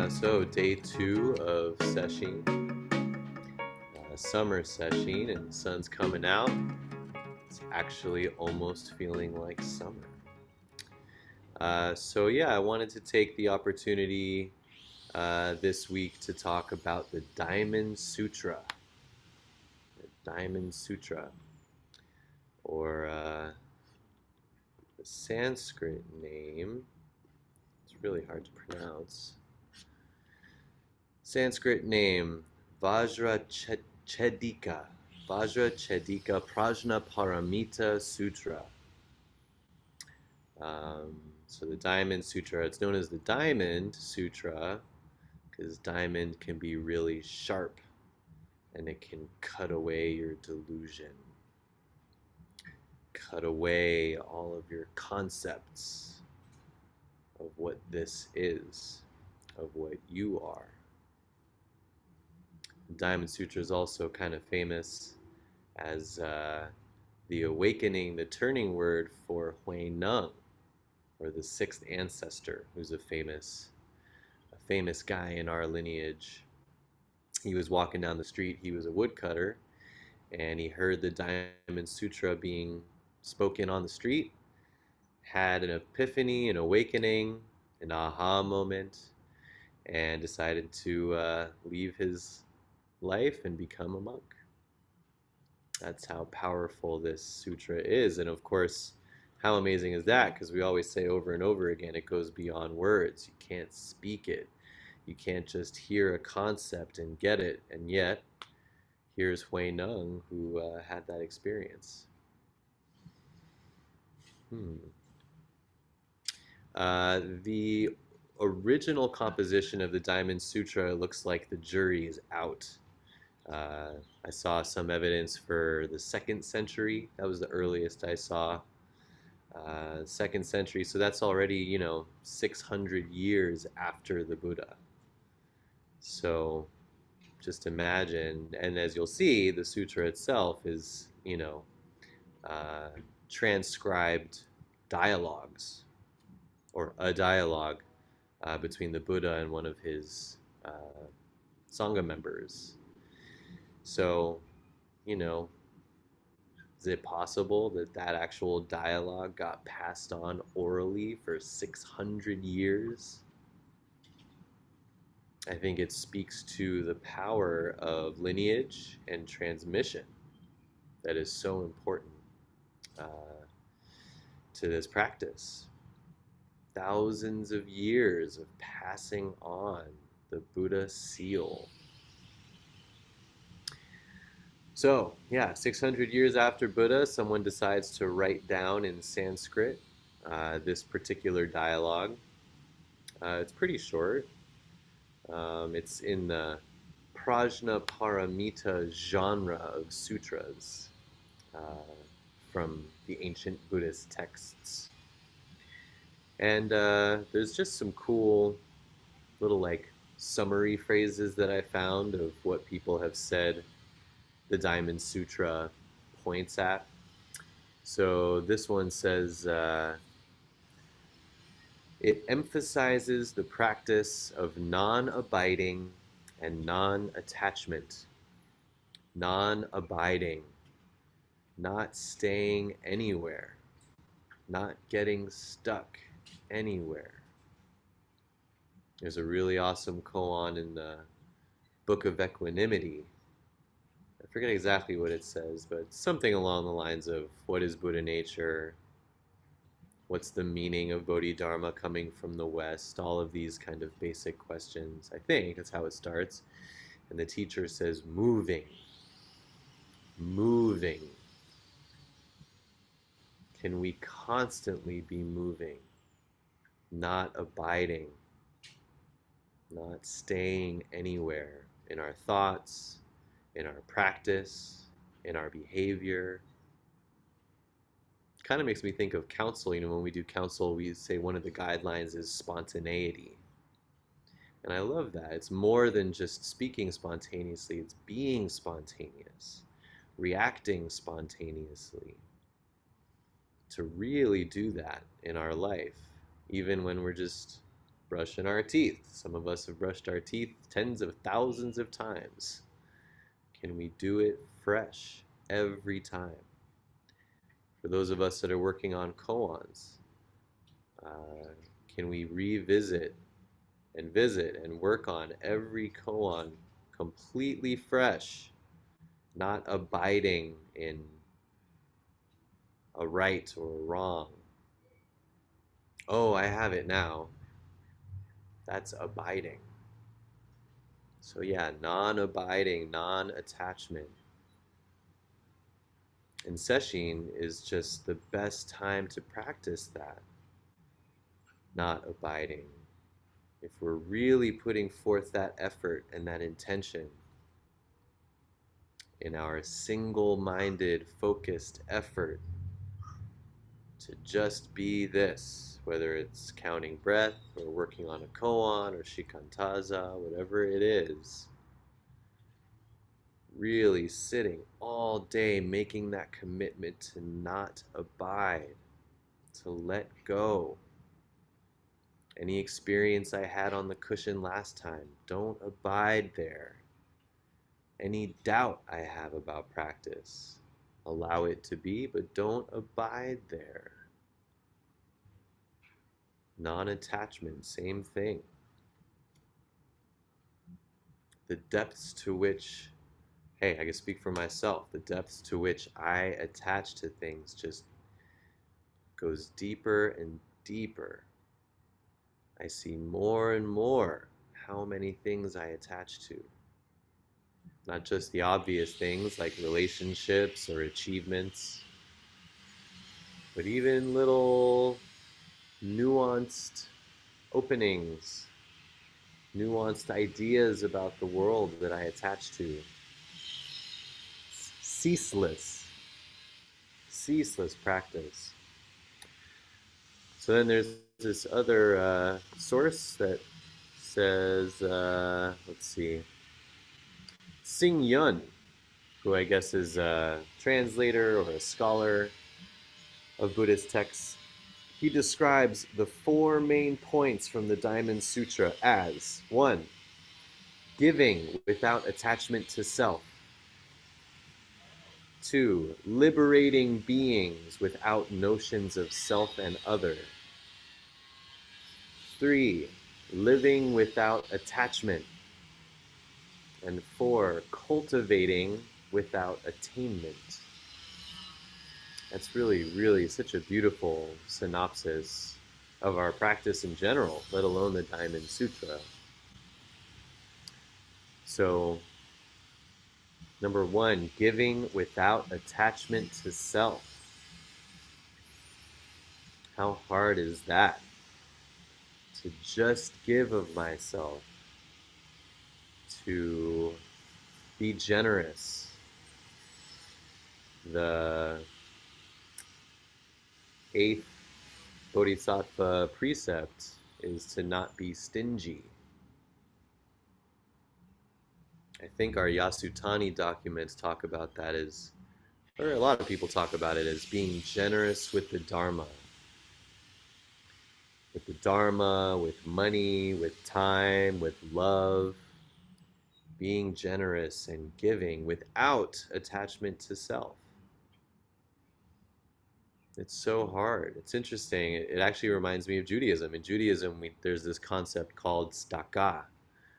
So day 2 of session, summer session, and the sun's coming out. It's actually almost feeling like summer. So yeah, I wanted to take the opportunity this week to talk about the Diamond Sutra. The Diamond Sutra, or the Sanskrit name. It's really hard to pronounce. Sanskrit name Vajrachedika. Vajrachedika Prajna Paramita Sutra. So the Diamond Sutra, it's known as the Diamond Sutra because diamond can be really sharp and it can cut away your delusion, cut away all of your concepts of what this is, of what you are. The Diamond Sutra is also kind of famous as the awakening, the turning word for Hui Neng, or the sixth ancestor, who's a famous guy in our lineage. He was walking down the street, he was a woodcutter, and he heard the Diamond Sutra being spoken on the street, had an epiphany, an awakening, an aha moment, and decided to leave his life and become a monk. That's how powerful this sutra is. And of course, how amazing is that? Because we always say over and over again, it goes beyond words. You can't speak it. You can't just hear a concept and get it. And yet, here's Hui Neng who had that experience. The original composition of the Diamond Sutra looks like the jury is out. I saw some evidence for the 2nd century. That was the earliest I saw. 2nd century, so that's already, 600 years after the Buddha. So just imagine, and as you'll see, the sutra itself is, transcribed dialogues, or a dialogue between the Buddha and one of his Sangha members. So, is it possible that that actual dialogue got passed on orally for 600 years? I think it speaks to the power of lineage and transmission that is so important uh, to this practice. Thousands of years of passing on the Buddha seal. So, yeah, 600 years after Buddha, someone decides to write down in Sanskrit this particular dialogue. It's pretty short. It's in the Prajna Paramita genre of sutras from the ancient Buddhist texts. And there's just some cool little summary phrases that I found of what people have said the Diamond Sutra points at. So this one says, it emphasizes the practice of non-abiding and non-attachment. Non-abiding, not staying anywhere, not getting stuck anywhere. There's a really awesome koan in the Book of Equanimity. I forget exactly what it says, but something along the lines of what is Buddha nature? What's the meaning of Bodhidharma coming from the West? All of these kind of basic questions. I think that's how it starts. And the teacher says, moving. Moving. Can we constantly be moving? Not abiding. Not staying anywhere in our thoughts, in our practice, in our behavior. Kind of makes me think of counsel. When we do counsel, we say one of the guidelines is spontaneity. And I love that. It's more than just speaking spontaneously, it's being spontaneous, reacting spontaneously. To really do that in our life, even when we're just brushing our teeth. Some of us have brushed our teeth tens of thousands of times. Can we do it fresh every time? For those of us that are working on koans, uh, can we revisit and visit and work on every koan completely fresh, not abiding in a right or a wrong? Oh, I have it now. That's abiding. So, yeah, non abiding, non attachment. And sesshin is just the best time to practice that, not abiding. If we're really putting forth that effort and that intention in our single minded, focused effort to just be this, whether it's counting breath or working on a koan or shikantaza, whatever it is, really sitting all day making that commitment to not abide, to let go. Any experience I had on the cushion last time, don't abide there. Any doubt I have about practice, allow it to be, but don't abide there. Non-attachment, same thing. The depths to which, hey, I can speak for myself, the depths to which I attach to things just goes deeper and deeper. I see more and more how many things I attach to. Not just the obvious things like relationships or achievements, but even little nuanced openings, nuanced ideas about the world that I attach to. Ceaseless, ceaseless practice. So then there's this other source that says, let's see, Sing Yun, who I guess is a translator or a scholar of Buddhist texts. He describes the four main points from the Diamond Sutra as 1. Giving without attachment to self. 2. Liberating beings without notions of self and other. 3. Living without attachment. And 4. Cultivating without attainment. That's really, really such a beautiful synopsis of our practice in general, let alone the Diamond Sutra. So, number 1, giving without attachment to self. How hard is that? To just give of myself, to be generous. The 8th Bodhisattva precept is to not be stingy. I think our Yasutani documents talk about that as, or a lot of people talk about it as being generous with the Dharma. With the Dharma, with money, with time, with love. Being generous and giving without attachment to self. It's so hard. It's interesting. It actually reminds me of Judaism. In Judaism, there's this concept called tzedakah,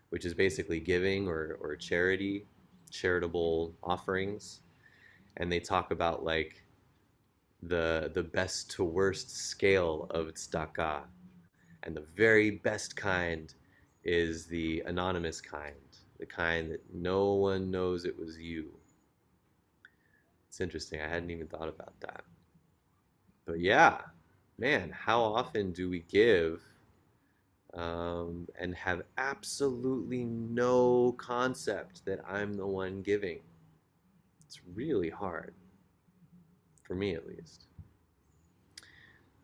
which is basically giving or charity, charitable offerings. And they talk about like the best to worst scale of tzedakah. And the very best kind is the anonymous kind, the kind that no one knows it was you. It's interesting. I hadn't even thought about that. But yeah, man, how often do we give and have absolutely no concept that I'm the one giving? It's really hard, for me at least.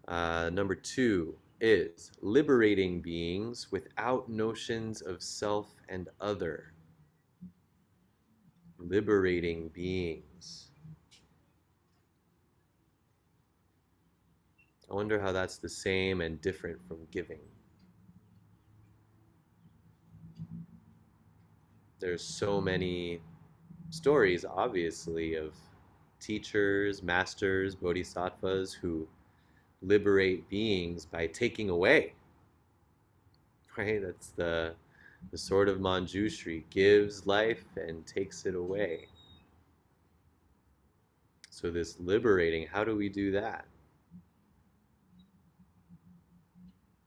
Number 2 is liberating beings without notions of self and other. Liberating beings. I wonder how that's the same and different from giving. There's so many stories, obviously, of teachers, masters, bodhisattvas who liberate beings by taking away, right? That's the sword of Manjushri, gives life and takes it away. So this liberating, how do we do that?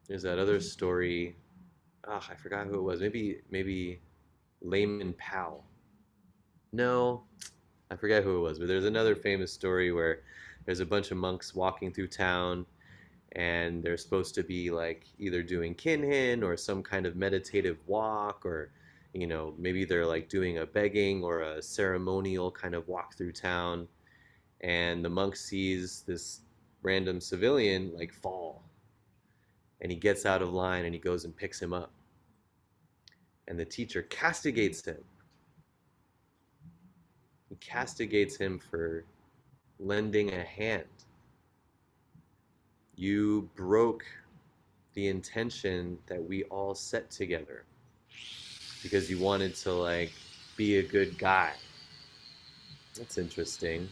There's that other story. Ah, I forgot who it was. Maybe Layman Powell. No, I forget who it was, but there's another famous story where there's a bunch of monks walking through town and they're supposed to be like either doing kinhin or some kind of meditative walk, or maybe they're like doing a begging or a ceremonial kind of walk through town, and the monk sees this random civilian like fall, and he gets out of line and he goes and picks him up, and the teacher castigates him. He castigates him for lending a hand. You broke the intention that we all set together because you wanted to like be a good guy. That's interesting.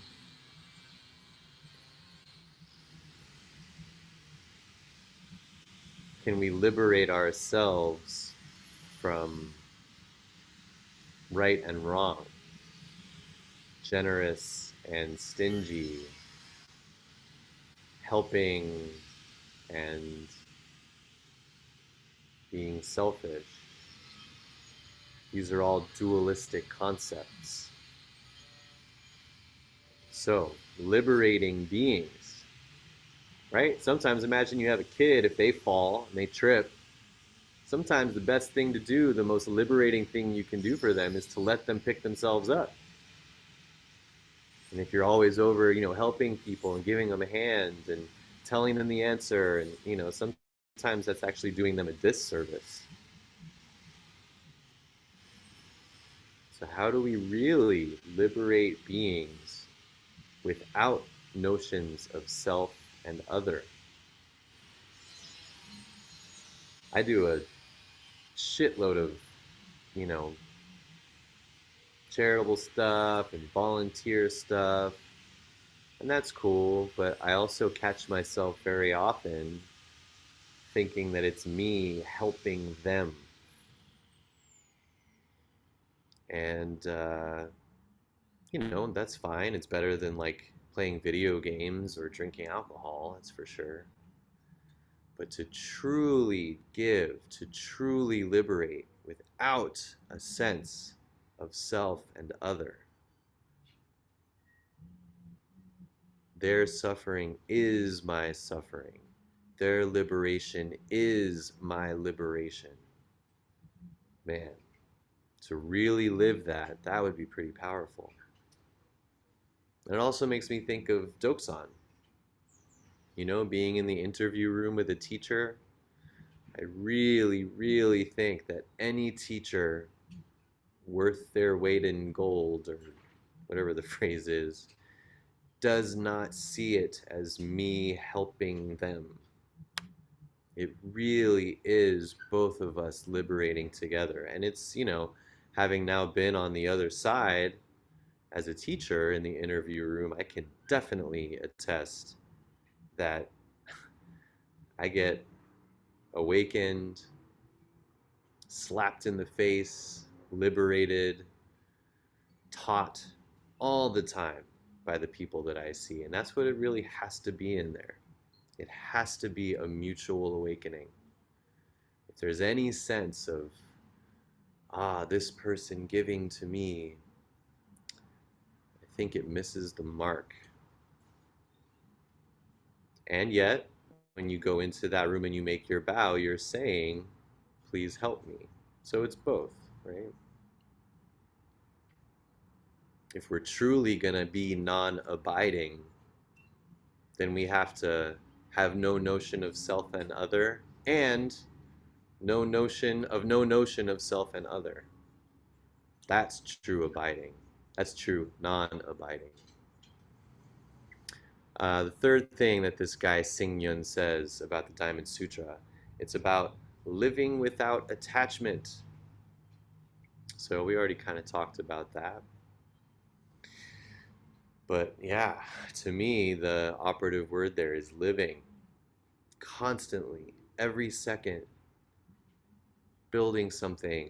Can we liberate ourselves from right and wrong, generous and stingy, helping and being selfish? These are all dualistic concepts. So, liberating beings, right? Sometimes imagine you have a kid, if they fall and they trip, sometimes the best thing to do, the most liberating thing you can do for them is to let them pick themselves up. And if you're always over, helping people and giving them a hand and telling them the answer, and, sometimes that's actually doing them a disservice. So, how do we really liberate beings without notions of self and other? I do a shitload of, you know, charitable stuff and volunteer stuff, and that's cool, but I also catch myself very often thinking that it's me helping them. And, that's fine. It's better than like playing video games or drinking alcohol, that's for sure. But to truly give, to truly liberate without a sense of self and other, their suffering is my suffering. Their liberation is my liberation. Man, to really live that, that would be pretty powerful. It also makes me think of Doksan. Being in the interview room with a teacher. I really, really think that any teacher worth their weight in gold, or whatever the phrase is, does not see it as me helping them. It really is both of us liberating together. And it's, having now been on the other side as a teacher in the interview room, I can definitely attest that I get awakened, slapped in the face, liberated, taught all the time by the people that I see. And that's what it really has to be in there. It has to be a mutual awakening. If there's any sense of, this person giving to me, I think it misses the mark. And yet, when you go into that room and you make your bow, you're saying, please help me. So it's both, right? If we're truly going to be non-abiding, then we have to have no notion of self and other, and no notion of self and other. That's true abiding. That's true non-abiding. The third thing that this guy Sing Yun says about the Diamond Sutra, it's about living without attachment. So we already kind of talked about that. But yeah, to me, the operative word there is living constantly, every second, building something,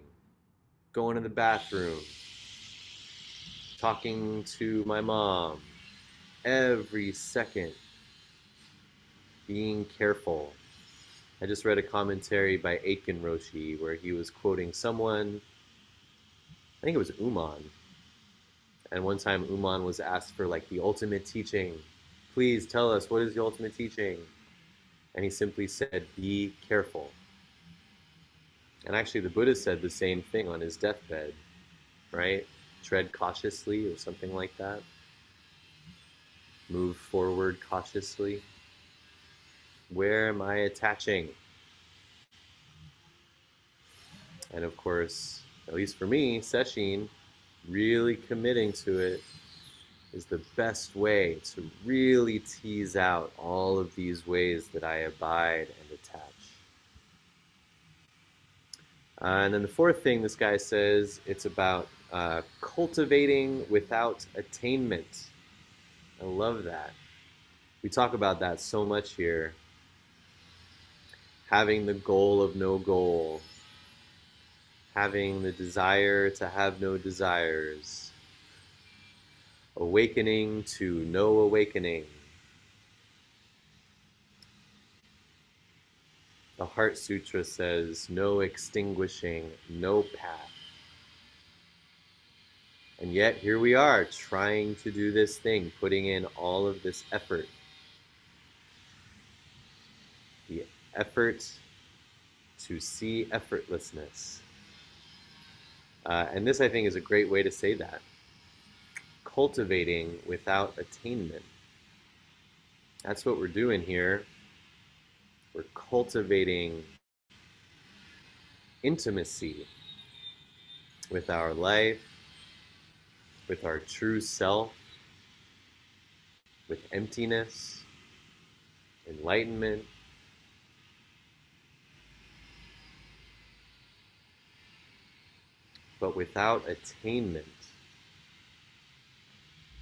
going to the bathroom, talking to my mom, every second, being careful. I just read a commentary by Aitken Roshi where he was quoting someone, I think it was Uman, and one time Uman was asked for like the ultimate teaching. Please tell us, what is the ultimate teaching? And he simply said, be careful. And actually, the Buddha said the same thing on his deathbed, right? Tread cautiously or something like that. Move forward cautiously. Where am I attaching? And of course, at least for me, Sesshin, really committing to it is the best way to really tease out all of these ways that I abide and attach. And then the fourth thing this guy says, it's about cultivating without attainment. I love that. We talk about that so much here. Having the goal of no goal, having the desire to have no desires, awakening to no awakening. The Heart Sutra says, no extinguishing, no path. And yet here we are trying to do this thing, putting in all of this effort. The effort to see effortlessness. And this, I think, is a great way to say that. Cultivating without attainment. That's what we're doing here. We're cultivating intimacy with our life, with our true self, with emptiness, enlightenment. But without attainment,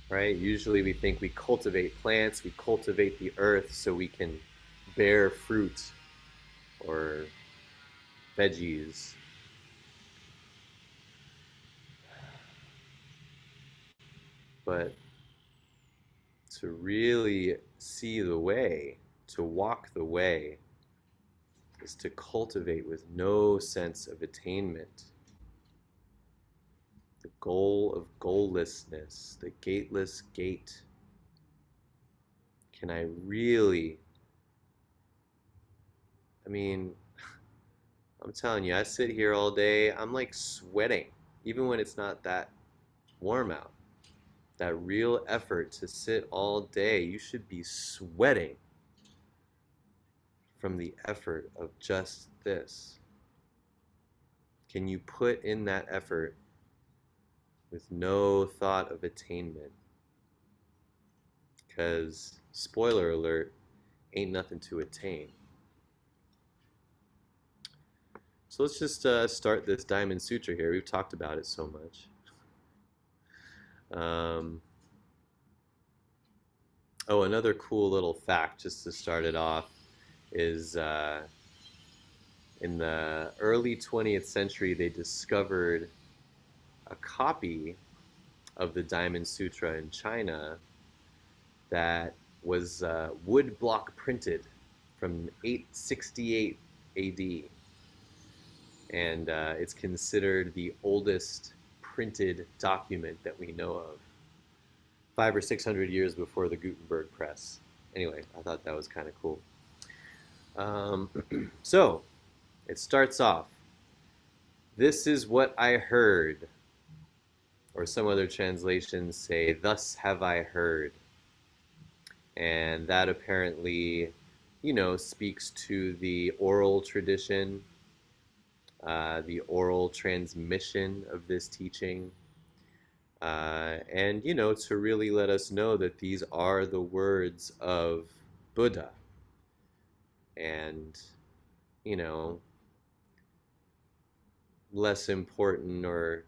right? Usually we think we cultivate plants, we cultivate the earth so we can bear fruit or veggies. But to really see the way, to walk the way, is to cultivate with no sense of attainment. The goal of goallessness, the gateless gate. Can I really, I mean, I'm telling you, I sit here all day, I'm like sweating, even when it's not that warm out. That real effort to sit all day, you should be sweating from the effort of just this. Can you put in that effort with no thought of attainment? Because, spoiler alert, ain't nothing to attain. So let's just start this Diamond Sutra here. We've talked about it so much. Oh, another cool little fact just to start it off is in the early 20th century, they discovered a copy of the Diamond Sutra in China that was wood block printed from 868 AD. And it's considered the oldest printed document that we know of. 500 or 600 years before the Gutenberg press. Anyway, I thought that was kind of cool. So, it starts off, this is what I heard, or some other translations say, thus have I heard. And that apparently, speaks to the oral tradition, the oral transmission of this teaching. And, to really let us know that these are the words of Buddha. And, you know, less important or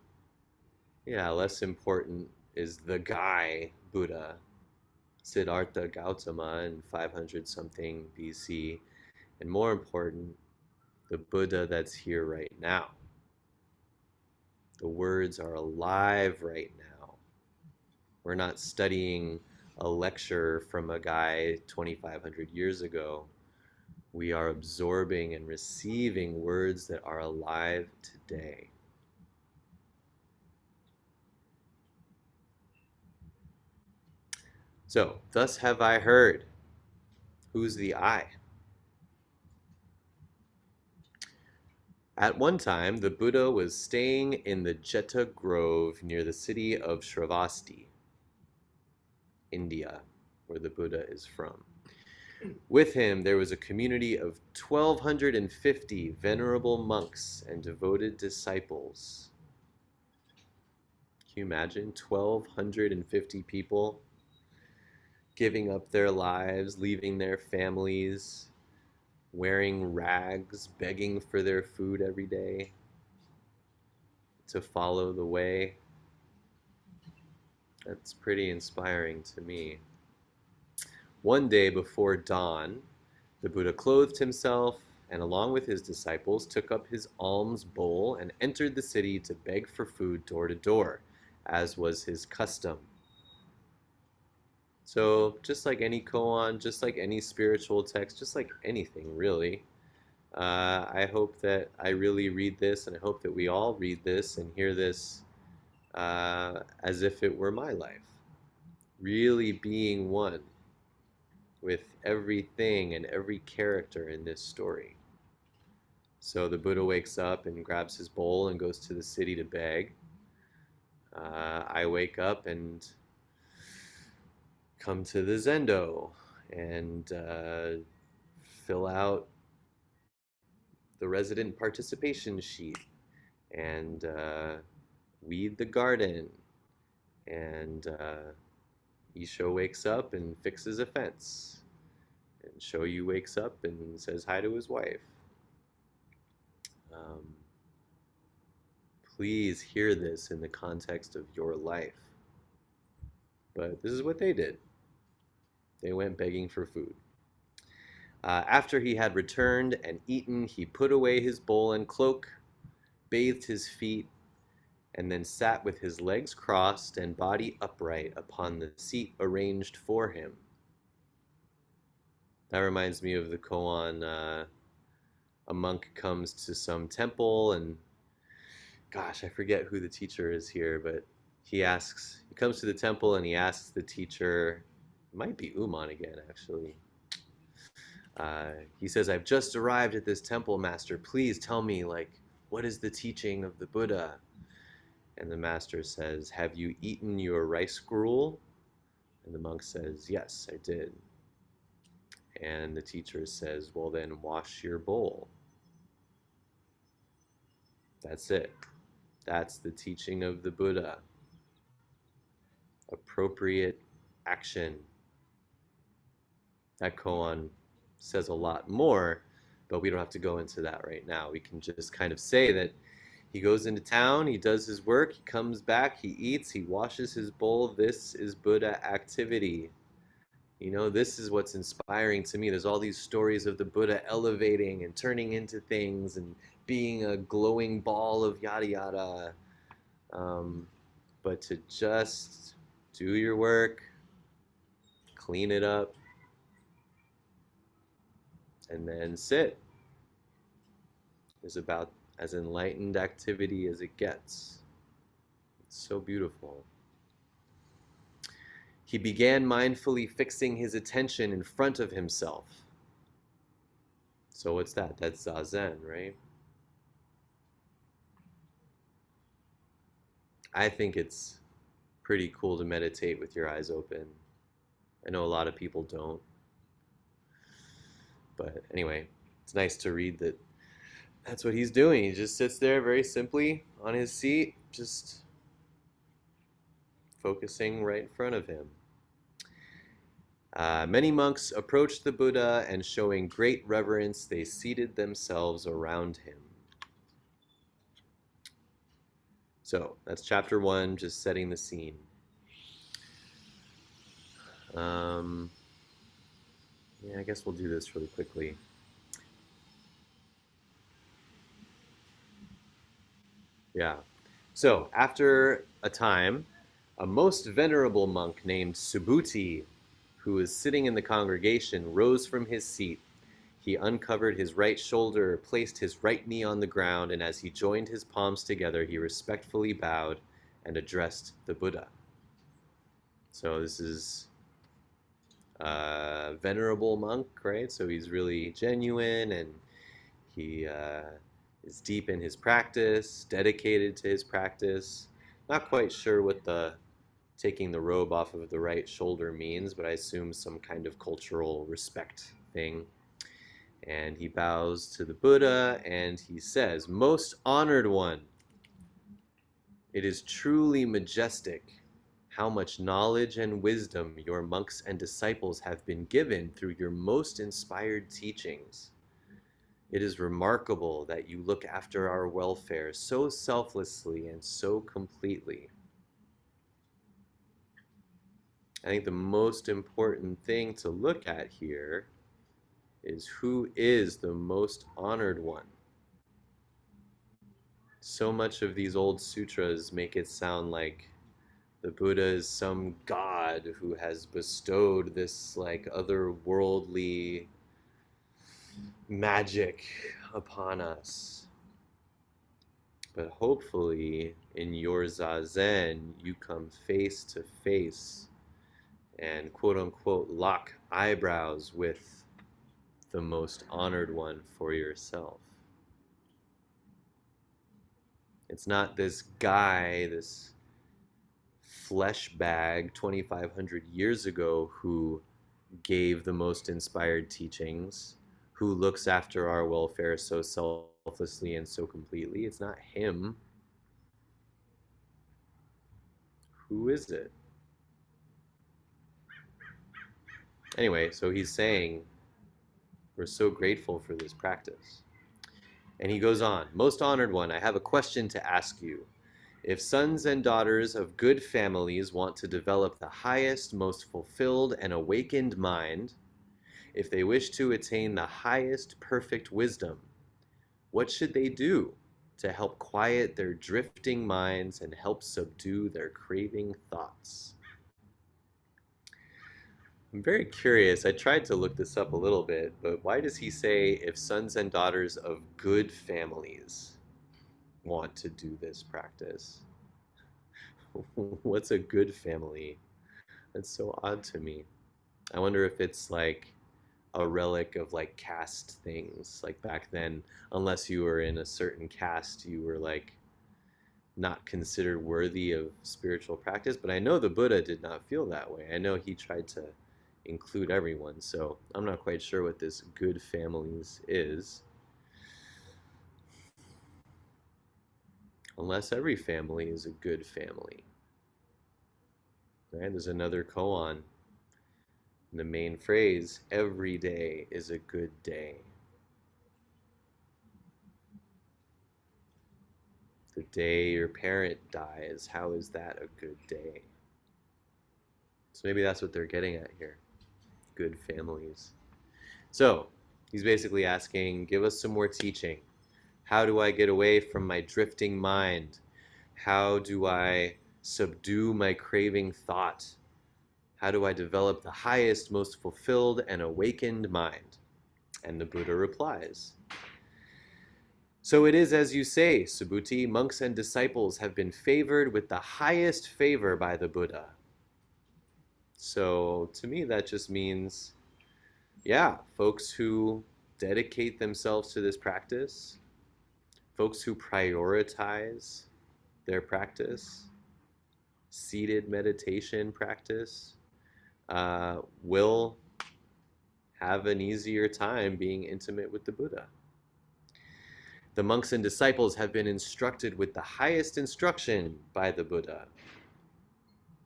Yeah, less important is the guy Buddha, Siddhartha Gautama in 500 something BC, and more important, the Buddha that's here right now. The words are alive right now. We're not studying a lecture from a guy 2,500 years ago. We are absorbing and receiving words that are alive today. So, thus have I heard. Who's the I? At one time, the Buddha was staying in the Jeta Grove near the city of Shravasti, India, where the Buddha is from. With him, there was a community of 1,250 venerable monks and devoted disciples. Can you imagine 1,250 people giving up their lives, leaving their families, wearing rags, begging for their food every day to follow the way? That's pretty inspiring to me. One day before dawn, the Buddha clothed himself and, along with his disciples, took up his alms bowl and entered the city to beg for food door to door, as was his custom. So, just like any koan, just like any spiritual text, just like anything really, I hope that I really read this, and I hope that we all read this and hear this as if it were my life. Really being one with everything and every character in this story. So the Buddha wakes up and grabs his bowl and goes to the city to beg. I wake up and come to the Zendo and fill out the resident participation sheet and weed the garden. And Isho wakes up and fixes a fence. And Shoyu wakes up and says hi to his wife. Um, please hear this in the context of your life. But this is what they did. They went begging for food. After he had returned and eaten, he put away his bowl and cloak, bathed his feet, and then sat with his legs crossed and body upright upon the seat arranged for him. That reminds me of the koan. A monk comes to some temple, and gosh, I forget who the teacher is here, but he comes to the temple and he asks the teacher, it might be Uman again, actually. He says, I've just arrived at this temple, master. Please tell me, like, what is the teaching of the Buddha? And the master says, have you eaten your rice gruel? And the monk says, yes, I did. And the teacher says, well, then wash your bowl. That's it. That's the teaching of the Buddha. Appropriate action. That koan says a lot more, but we don't have to go into that right now. We can just kind of say that he goes into town, he does his work, he comes back, he eats, he washes his bowl. This is Buddha activity. You know, this is what's inspiring to me. There's all these stories of the Buddha elevating and turning into things and being a glowing ball of yada yada. But to just do your work, clean it up, and then sit is about as enlightened activity as it gets. It's so beautiful. He began mindfully fixing his attention in front of himself. So what's that? That's Zazen, right? I think it's pretty cool to meditate with your eyes open. I know a lot of people don't. But anyway, it's nice to read that that's what he's doing. He just sits there very simply on his seat, just focusing right in front of him. Many monks approached the Buddha, and showing great reverence, they seated themselves around him. So that's chapter one, just setting the scene. Um, yeah, I guess we'll do this really quickly. Yeah. So after a time, a most venerable monk named Subhuti, who was sitting in the congregation, rose from his seat. He uncovered his right shoulder, placed his right knee on the ground, and as he joined his palms together, he respectfully bowed and addressed the Buddha. So this is a venerable monk, right? So he's really genuine, and he is deep in his practice, dedicated to his practice. Not quite sure what the taking the robe off of the right shoulder means, but I assume some kind of cultural respect thing. And he bows to the Buddha and he says, "Most honored one, it is truly majestic how much knowledge and wisdom your monks and disciples have been given through your most inspired teachings. It is remarkable that you look after our welfare so selflessly and so completely." I think the most important thing to look at here is who is the most honored one. So much of these old sutras make it sound like the Buddha is some god who has bestowed this like otherworldly magic upon us. But hopefully in your zazen you come face to face and quote unquote lock eyebrows with the most honored one for yourself. It's not this guy, this flesh bag 2,500 years ago who gave the most inspired teachings, who looks after our welfare so selflessly and so completely. It's not him. Who is it? Anyway, so he's saying, we're so grateful for this practice. And he goes on, "Most honored one, I have a question to ask you. If sons and daughters of good families want to develop the highest, most fulfilled, and awakened mind, if they wish to attain the highest perfect wisdom, what should they do to help quiet their drifting minds and help subdue their craving thoughts?" I'm very curious. I tried to look this up a little bit, but why does he say if sons and daughters of good families want to do this practice? What's a good family? That's so odd to me. I wonder if it's like a relic of like caste things. Like back then, unless you were in a certain caste, you were like not considered worthy of spiritual practice. But I know the Buddha did not feel that way. I know he tried to include everyone. So I'm not quite sure what this good families is. Unless every family is a good family. Right? There's another koan. The main phrase, every day is a good day. The day your parent dies, how is that a good day? So maybe that's what they're getting at here. Good families. So he's basically asking, give us some more teaching. How do I get away from my drifting mind? How do I subdue my craving thought? How do I develop the highest, most fulfilled, and awakened mind? And the Buddha replies, "So it is as you say, Subhuti, monks and disciples have been favored with the highest favor by the Buddha." So to me, that just means, yeah, folks who dedicate themselves to this practice, folks who prioritize their practice, seated meditation practice, will have an easier time being intimate with the Buddha. The monks and disciples have been instructed with the highest instruction by the Buddha.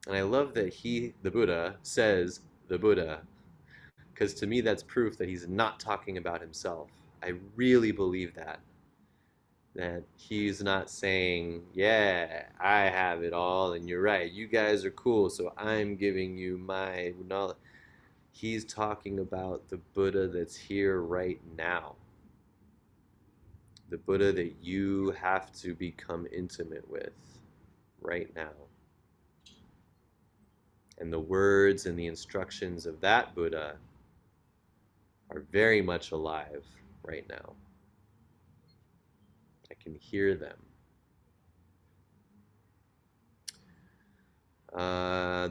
And I love that he, the Buddha, says the Buddha, because to me that's proof that he's not talking about himself. I really believe that. That he's not saying, yeah, I have it all and you're right, you guys are cool, so I'm giving you my knowledge. He's talking about the Buddha that's here right now, the Buddha that you have to become intimate with right now. And the words and the instructions of that Buddha are very much alive right now. I can hear them.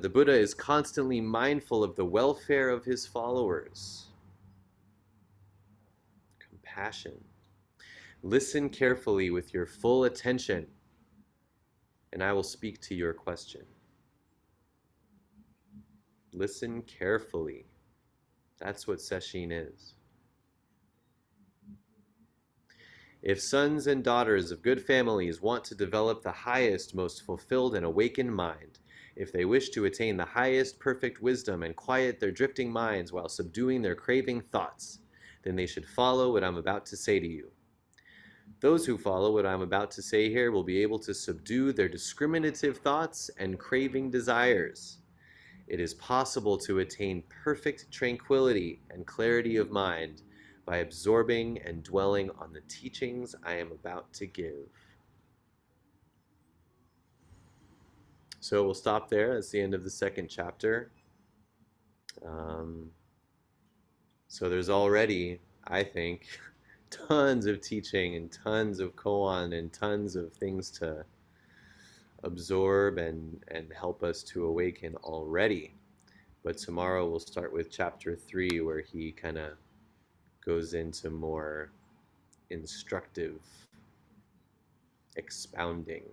The Buddha is constantly mindful of the welfare of his followers. Compassion. Listen carefully with your full attention, and I will speak to your question. Listen carefully. That's what sesshin is. If sons and daughters of good families want to develop the highest, most fulfilled and awakened mind, if they wish to attain the highest perfect wisdom and quiet their drifting minds while subduing their craving thoughts, then they should follow what I'm about to say to you. Those who follow what I'm about to say here will be able to subdue their discriminative thoughts and craving desires. It is possible to attain perfect tranquility and clarity of mind by absorbing and dwelling on the teachings I am about to give. So we'll stop there. That's the end of the second chapter. Um, so there's already, I think, tons of teaching and tons of koan and tons of things to absorb and help us to awaken already. But tomorrow we'll start with chapter 3, where he kind of goes into more instructive expounding.